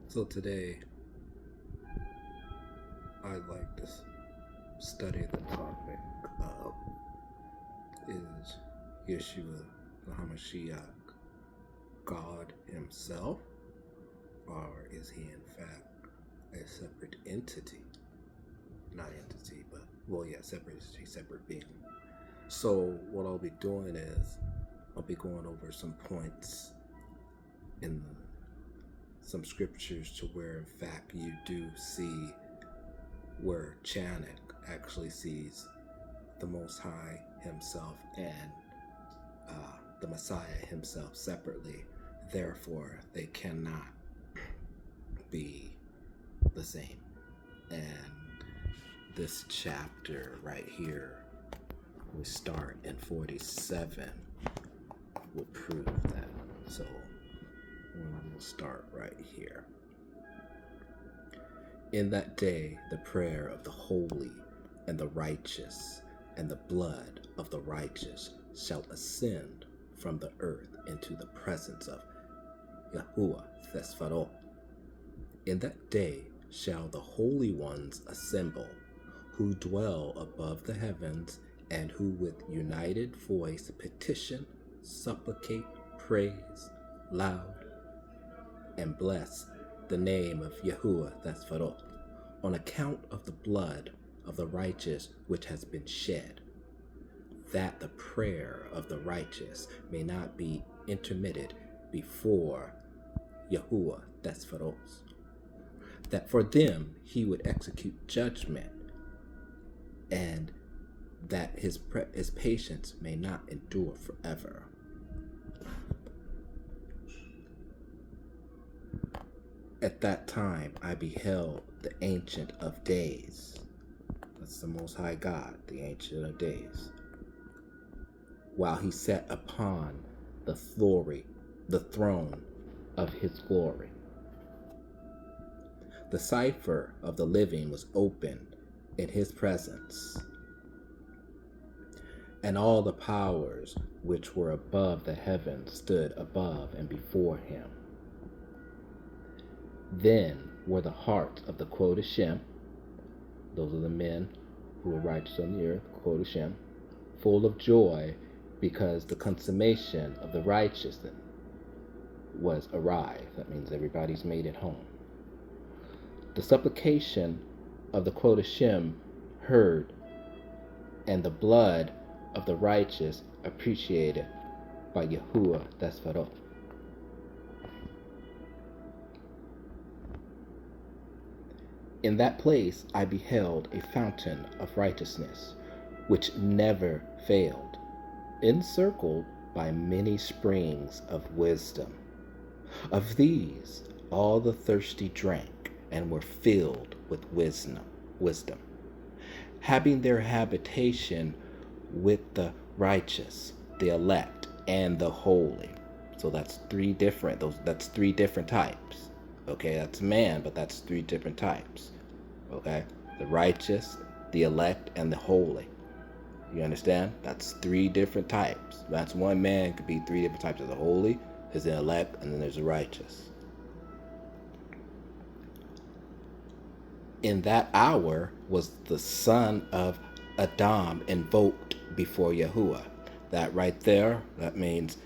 So today, I'd like to study the topic of is Yeshua the Hamashiach God himself, or is he in fact a separate entity? Not entity, but, well, yeah, separate entity, separate being. So what I'll be doing is I'll be going over some points in some scriptures to where in fact you do see where Chanok actually sees the Most High himself and the Messiah himself separately. Therefore, they cannot be the same. And this chapter right here, we start in 47, will prove that. So we'll start right here. In that day, the prayer of the holy and the righteous and the blood of the righteous shall ascend from the earth into the presence of Yahuwah Thespharo. In that day shall the holy ones assemble, who dwell above the heavens, and who with united voice petition, supplicate, praise loud, and bless the name of Yahuwah Thespharo, on account of the blood of the righteous which has been shed, that the prayer of the righteous may not be intermitted before Yahuwah Thespharo, that for them he would execute judgment, and that his patience may not endure forever. At that time I beheld the Ancient of Days. That's the Most High God, the Ancient of Days. While he sat upon the throne of his glory. The cipher of the living was opened in his presence, and all the powers which were above the heavens stood above and before him. Then were the hearts of the Quodashim, those are the men who were righteous on the earth, Quodashim, full of joy, because the consummation of the righteous was arrived. That means everybody's made it home. The supplication of the Quodashim heard, and the blood of the righteous appreciated by Yahuwah Thespharo. In that place I beheld a fountain of righteousness, which never failed, encircled by many springs of wisdom. Of these all the thirsty drank, and were filled with wisdom, having their habitation with the righteous, the elect, and the holy. So that's three different types. Okay, that's man, but that's three different types. Okay, the righteous, the elect, and the holy. You understand? That's three different types. That's one man could be three different types. There's the holy, there's the elect, and then there's the righteous. In that hour was the son of Adam invoked before Yahuwah. That right there, that means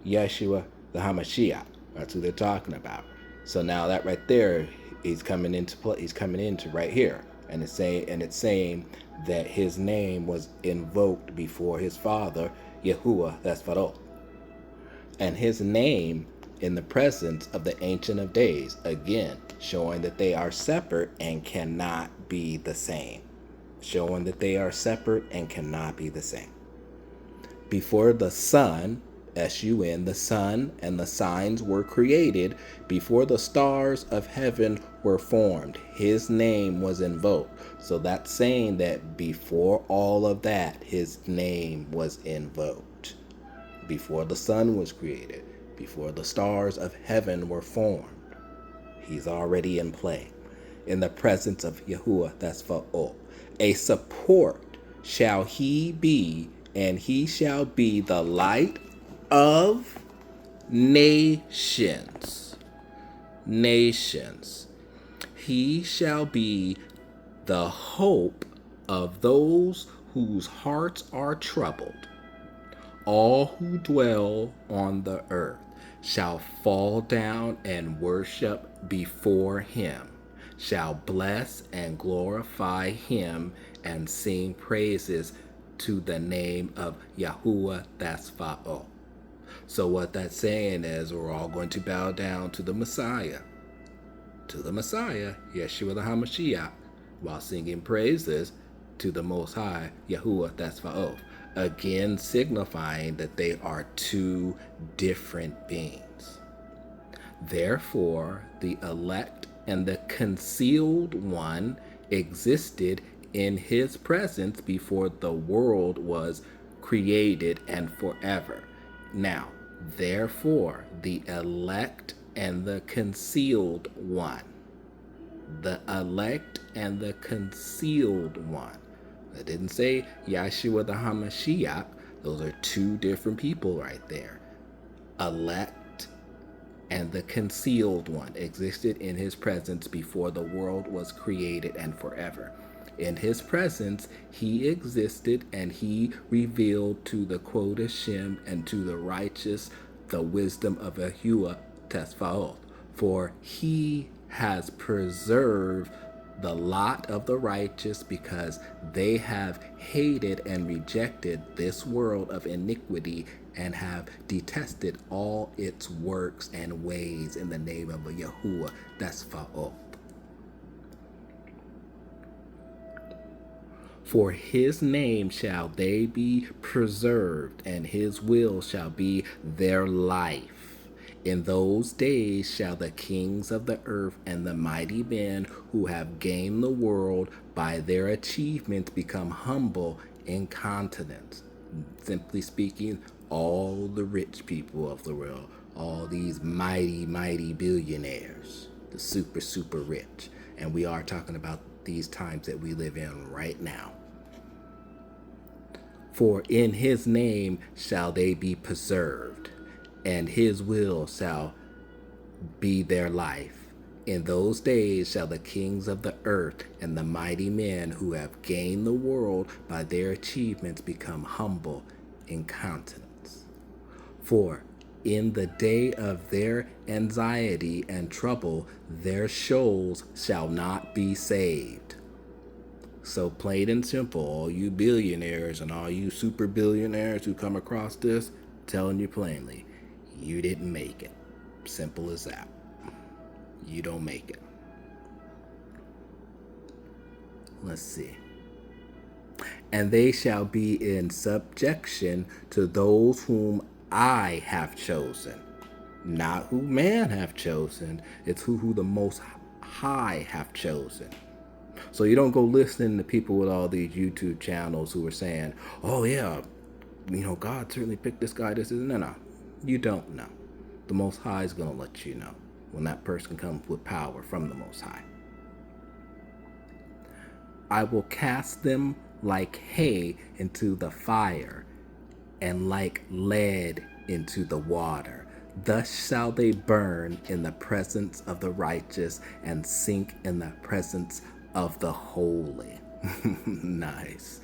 Yeshua the Hamashiach. That's who they're talking about. So now that right there, he's coming into right here, and it's saying that his name was invoked before his father, Yahuwah Thespharo, and his name in the presence of the Ancient of Days, again showing that they are separate and cannot be the same. Showing that they are separate and cannot be the same. Before the sun, S-U-N, the sun and the signs were created, before the stars of heaven were formed, his name was invoked. So that's saying that before all of that, his name was invoked. Before the sun was created, before the stars of heaven were formed, he's already in play. In the presence of Yahuwah Thespharo, a support shall he be, and he shall be the light of nations. nations. He shall be the hope of those whose hearts are troubled. All who dwell on the earth shall fall down and worship before him, shall bless and glorify him, and sing praises to the name of Yahuwah Thasfa'o. So what that's saying is we're all going to bow down to the Messiah, Yeshua the HaMashiach, while singing praises to the Most High, Yahuwah Thasfa'o. Again signifying that they are two different beings. Therefore, the elect and the concealed one existed in his presence before the world was created and forever. Now, therefore, the elect and the concealed one. The elect and the concealed one. It didn't say Yeshua the HaMashiach. Those are two different people right there. Elect and the concealed one existed in his presence before the world was created and forever. In his presence, he existed, and he revealed to the Kodashim and to the righteous the wisdom of Yahuwah Tesfaoth. For he has preserved the lot of the righteous, because they have hated and rejected this world of iniquity and have detested all its works and ways in the name of Yahuwah Tesfaoth. For his name shall they be preserved, and his will shall be their life. In those days shall the kings of the earth and the mighty men who have gained the world by their achievements become humble in countenance. Simply speaking, all the rich people of the world, all these mighty, mighty billionaires, the super, super rich. And we are talking about these times that we live in right now. For in his name shall they be preserved, and his will shall be their life. In those days shall the kings of the earth and the mighty men who have gained the world by their achievements become humble in countenance. For in the day of their anxiety and trouble, their souls shall not be saved. So plain and simple, all you billionaires and all you super billionaires who come across this, telling you plainly, you didn't make it. Simple as that. You don't make it. Let's see. And they shall be in subjection to those whom I have chosen. Not who man have chosen. It's who the Most High have chosen. So you don't go listening to people with all these YouTube channels who are saying, oh yeah, God certainly picked this guy. No. You don't know. The Most High is going to let you know when that person comes with power from the Most High. I will cast them like hay into the fire, and like lead into the water. Thus shall they burn in the presence of the righteous and sink in the presence of the holy. Nice.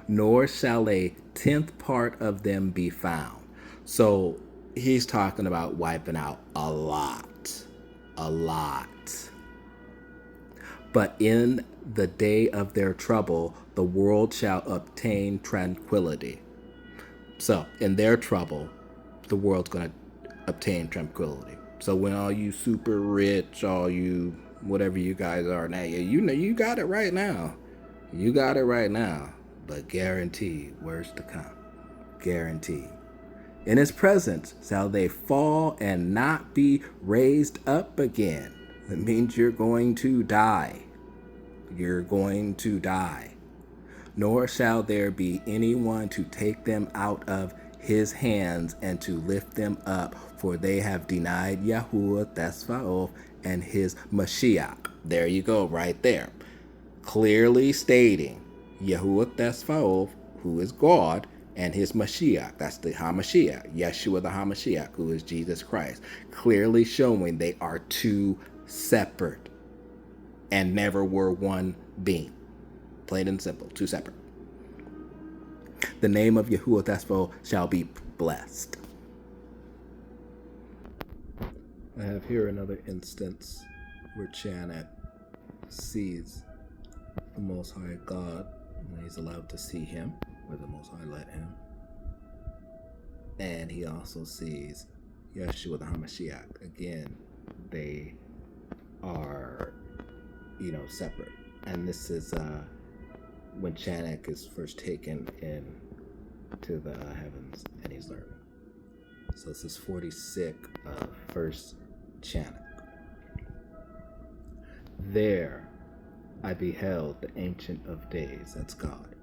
Nor shall a 10th part of them be found. So he's talking about wiping out a lot. But in the day of their trouble, the world shall obtain tranquility. So in their trouble, the world's going to obtain tranquility. So when all you super rich, all you whatever you guys are now, you got it right now. You got it right now. But guaranteed, worse to come. Guaranteed. In his presence shall they fall and not be raised up again. It means you're going to die. You're going to die. Nor shall there be anyone to take them out of his hands and to lift them up, for they have denied Yahuwah Tesfaoth and his Mashiach. There you go, right there. Clearly stating Yahuwah Tesfaoth, who is God, and his Mashiach, that's the HaMashiach, Yeshua the HaMashiach, who is Jesus Christ, clearly showing they are two separate and never were one being. Plain and simple, two separate. The name of Yahuwah Thespo shall be blessed. I have here another instance where Chanok sees the Most High God when he's allowed to see him, where the Most High let him. And he also sees Yeshua the HaMashiach. Again, they are, separate. And this is when Chanok is first taken in to the heavens and he's learning. So this is 46 of First Chanok. There I beheld the Ancient of Days, that's God,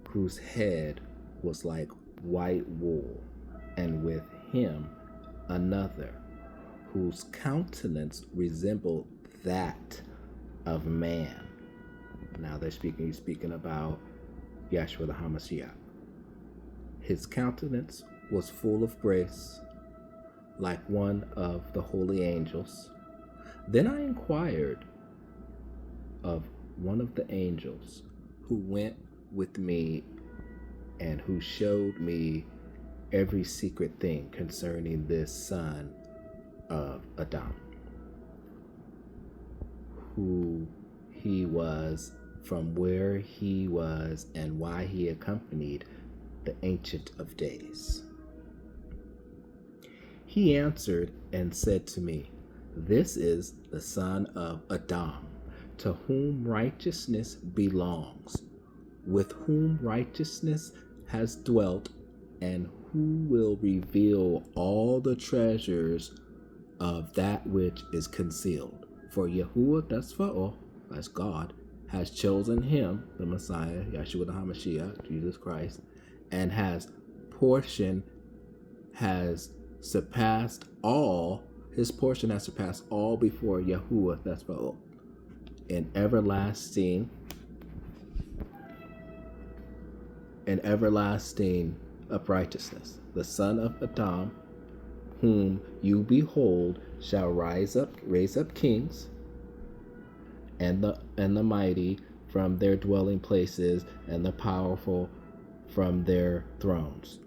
whose head was like white wool, and with him another, whose countenance resembled that of man. Now he's speaking about Yeshua the HaMashiach. His countenance was full of grace, like one of the holy angels. Then I inquired of one of the angels who went with me and who showed me every secret thing concerning this son of Adam, who he was, from where he was, and why he accompanied the Ancient of Days. He answered and said to me, "This is the son of Adam, to whom righteousness belongs, with whom righteousness has dwelt, and who will reveal all the treasures of that which is concealed. For Yahuwah Tesfa'o, as God, has chosen him, the Messiah, Yeshua the HaMashiach, Jesus Christ, and his portion has surpassed all before Yahuwah Tesfa'o, in everlasting uprightness. The son of Adam, whom you behold, shall raise up kings, and the mighty from their dwelling places, and the powerful from their thrones.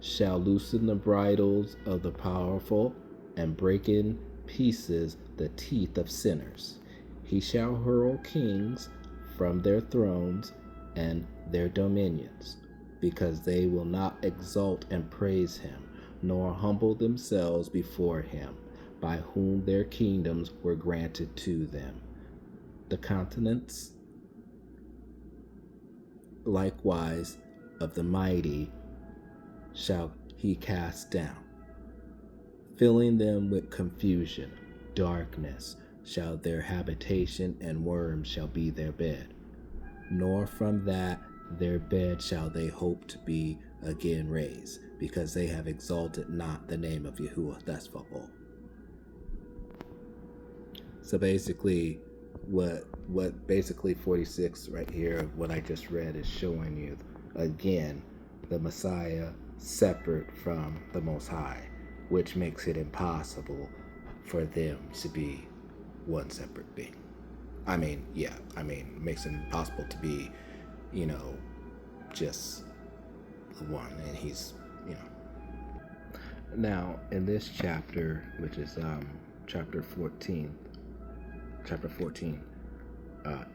Shall loosen the bridles of the powerful, and break in pieces the teeth of sinners. He shall hurl kings from their thrones and their dominions, because they will not exalt and praise him, nor humble themselves before him, by whom their kingdoms were granted to them. The countenance likewise of the mighty shall he cast down, filling them with confusion. Darkness shall their habitation, and worms shall be their bed. Nor from that their bed shall they hope to be again raised, because they have exalted not the name of Yahuwah Thesfa'o. So basically, what basically 46 right here, what I just read, is showing you, again, the Messiah separate from the Most High, which makes it impossible for them to be one separate being. Makes it impossible to be, just the one, and he's, Now, in this chapter, which is chapter 14,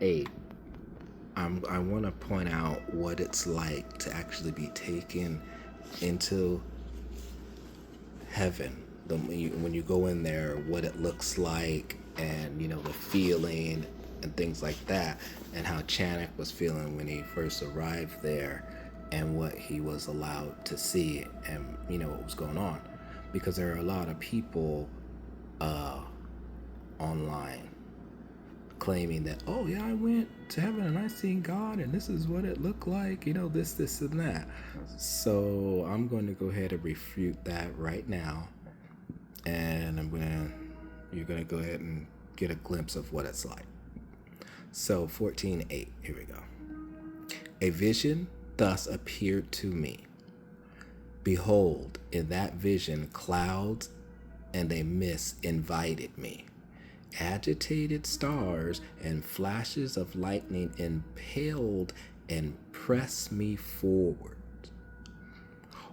8, I want to point out what it's like to actually be taken into heaven. When you go in there, what it looks like, and the feeling and things like that, and how Chanok was feeling when he first arrived there, and what he was allowed to see, and what was going on, because there are a lot of people online claiming that, oh yeah, I went to heaven and I seen God and this is what it looked like, this and that. So I'm going to go ahead and refute that right now, and you're gonna go ahead and get a glimpse of what it's like. So 14:8, here we go. A vision thus appeared to me. Behold, in that vision, clouds and a mist invited me. Agitated stars and flashes of lightning impelled and pressed me forward,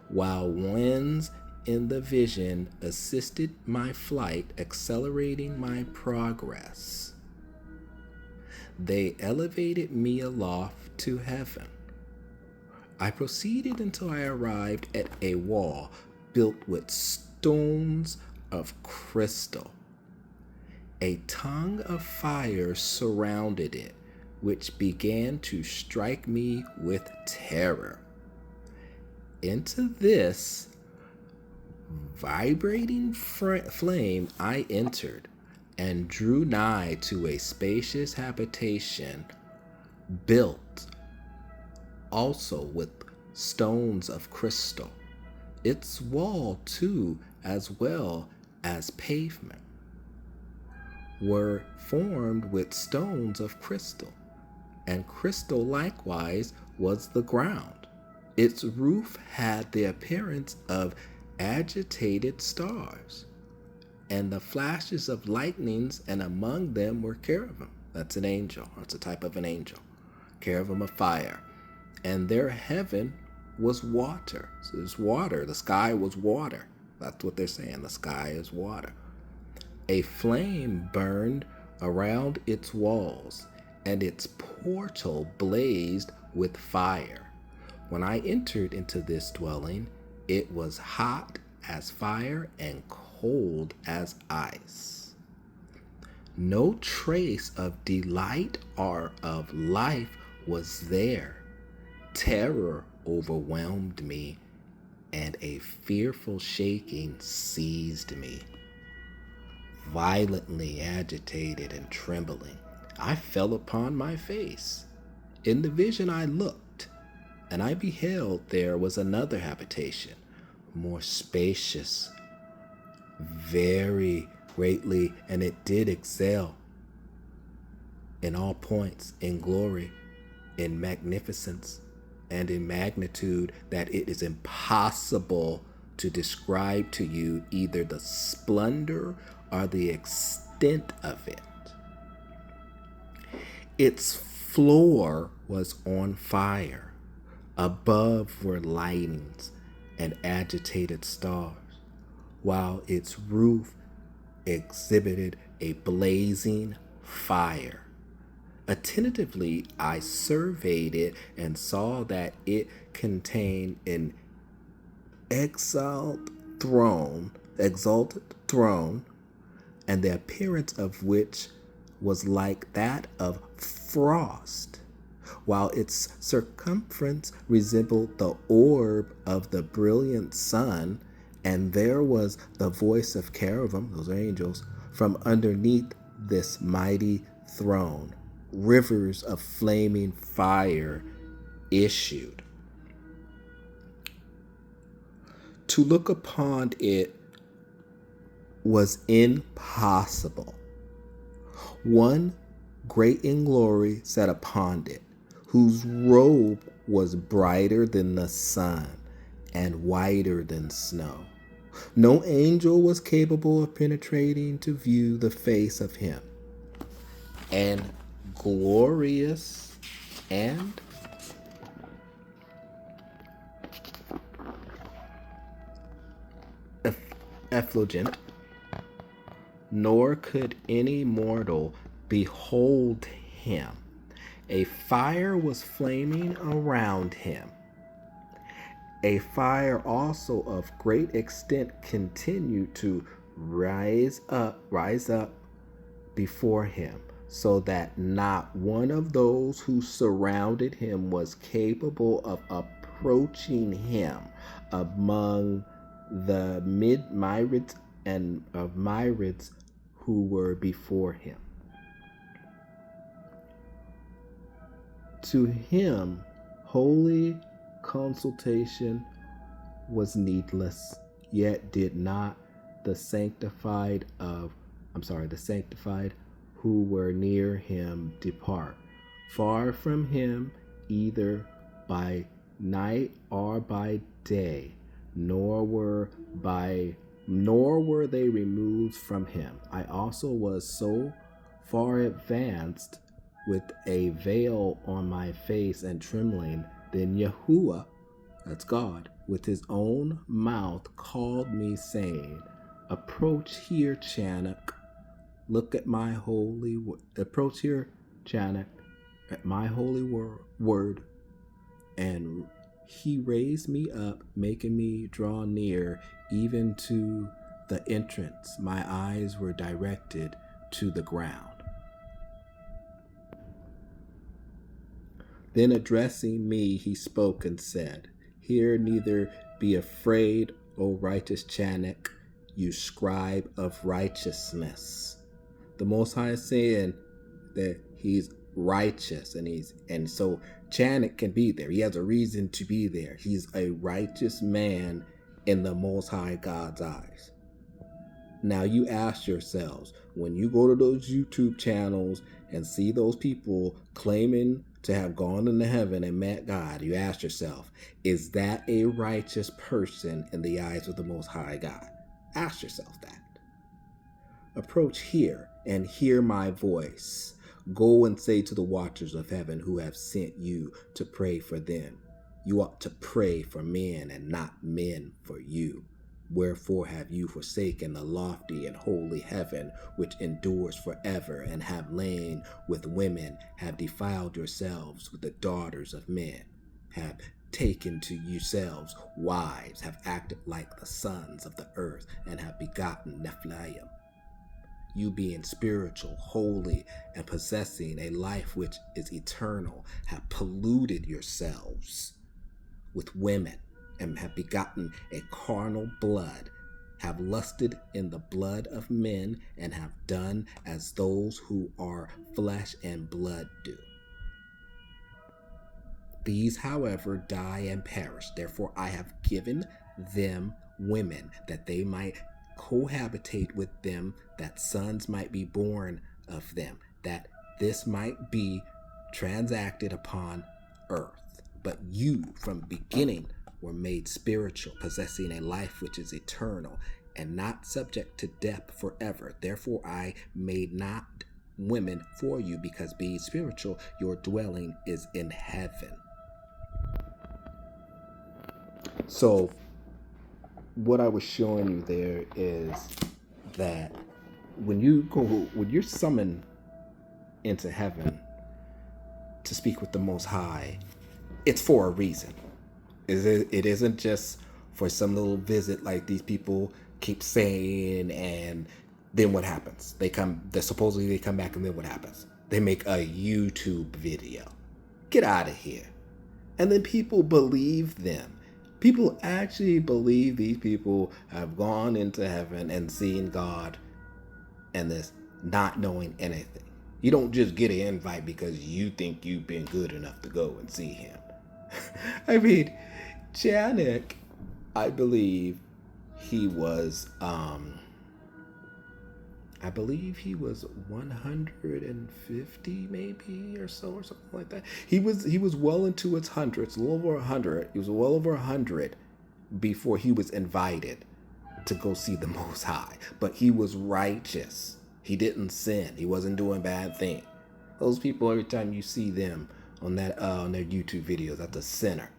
while winds in the vision assisted my flight, accelerating my progress. They elevated me aloft to heaven. I proceeded until I arrived at a wall built with stones of crystal. A tongue of fire surrounded it, which began to strike me with terror. Into this vibrating flame I entered and drew nigh to a spacious habitation built also with stones of crystal. Its wall, too, as well as pavement, were formed with stones of crystal, and crystal likewise was the ground. Its roof had the appearance of agitated stars, and the flashes of lightnings, and among them were cherubim. That's an angel. That's a type of an angel. Cherubim of fire. And their heaven was water. So there's water. The sky was water. That's what they're saying. The sky is water. A flame burned around its walls, and its portal blazed with fire. When I entered into this dwelling, it was hot as fire and cold as ice. No trace of delight or of life was there. Terror overwhelmed me, and a fearful shaking seized me. Violently agitated and trembling, I fell upon my face. In the vision I looked, and I beheld there was another habitation, more spacious, very greatly, and it did excel in all points, in glory, in magnificence, and in magnitude, that it is impossible to describe to you either the splendor or the extent of it. Its floor was on fire. Above were lightnings and agitated stars, while its roof exhibited a blazing fire. Attentively, I surveyed it and saw that it contained an exalted throne, and the appearance of which was like that of frost, while its circumference resembled the orb of the brilliant sun, and there was the voice of cherubim, those are angels, from underneath this mighty throne. Rivers of flaming fire issued. To look upon it was impossible. One great in glory sat upon it, whose robe was brighter than the sun and whiter than snow. No angel was capable of penetrating to view the face of him. And glorious and effulgent, nor could any mortal behold him. A fire was flaming around him. A fire also of great extent continued to rise up before him, so that not one of those who surrounded him was capable of approaching him among the mid-myriads and of myriads who were before him. To him, holy consultation was needless, yet did not the sanctified who were near him depart. Far from him, either by night or by day, nor were they removed from him. I also was so far advanced with a veil on my face and trembling. Then Yahuwah, that's God, with his own mouth called me, saying, approach here, Chanok. Look at my holy word. Approach here, Chanok, at my holy word. And he raised me up, making me draw near even to the entrance. My eyes were directed to the ground. Then addressing me, he spoke and said, hear, neither be afraid, O righteous Chanok, you scribe of righteousness. The Most High is saying that he's righteous, and so Chanok can be there. He has a reason to be there. He's a righteous man in the Most High God's eyes. Now you ask yourselves, when you go to those YouTube channels and see those people claiming to have gone into heaven and met God, you ask yourself, is that a righteous person in the eyes of the Most High God? Ask yourself that. Approach here and hear my voice. Go and say to the watchers of heaven who have sent you to pray for them. You ought to pray for men and not men for you. Wherefore have you forsaken the lofty and holy heaven which endures forever, and have lain with women, have defiled yourselves with the daughters of men, have taken to yourselves wives, have acted like the sons of the earth, and have begotten Nephilim. You being spiritual, holy, and possessing a life which is eternal, have polluted yourselves with women, and have begotten a carnal blood, have lusted in the blood of men, and have done as those who are flesh and blood do. These, however, die and perish. Therefore I have given them women, that they might cohabitate with them, that sons might be born of them, that this might be transacted upon earth. But you from beginning were made spiritual, possessing a life which is eternal, and not subject to death forever. Therefore I made not women for you, because being spiritual, your dwelling is in heaven. So what I was showing you there is that when you're summoned into heaven to speak with the Most High, it's for a reason. It isn't just for some little visit like these people keep saying, and then what happens? Supposedly they come back, and then what happens? They make a YouTube video. Get out of here. And then people believe them. People actually believe these people have gone into heaven and seen God, and this not knowing anything. You don't just get an invite because you think you've been good enough to go and see him. I mean, Chanok, I believe he was 150 maybe or so, or something like that. He was well into his hundreds, a little over 100. He was well over 100 before he was invited to go see the Most High. But he was righteous. He didn't sin. He wasn't doing bad things. Those people, every time you see them on their YouTube videos, that's a sinner.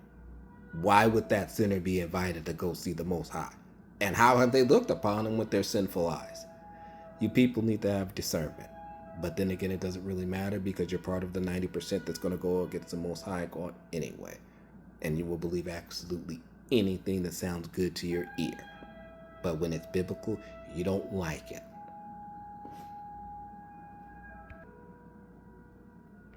Why would that sinner be invited to go see the Most High? And how have they looked upon him with their sinful eyes? You people need to have discernment. But then again, it doesn't really matter, because you're part of the 90% that's going to go against the Most High God anyway. And you will believe absolutely anything that sounds good to your ear. But when it's biblical, you don't like it.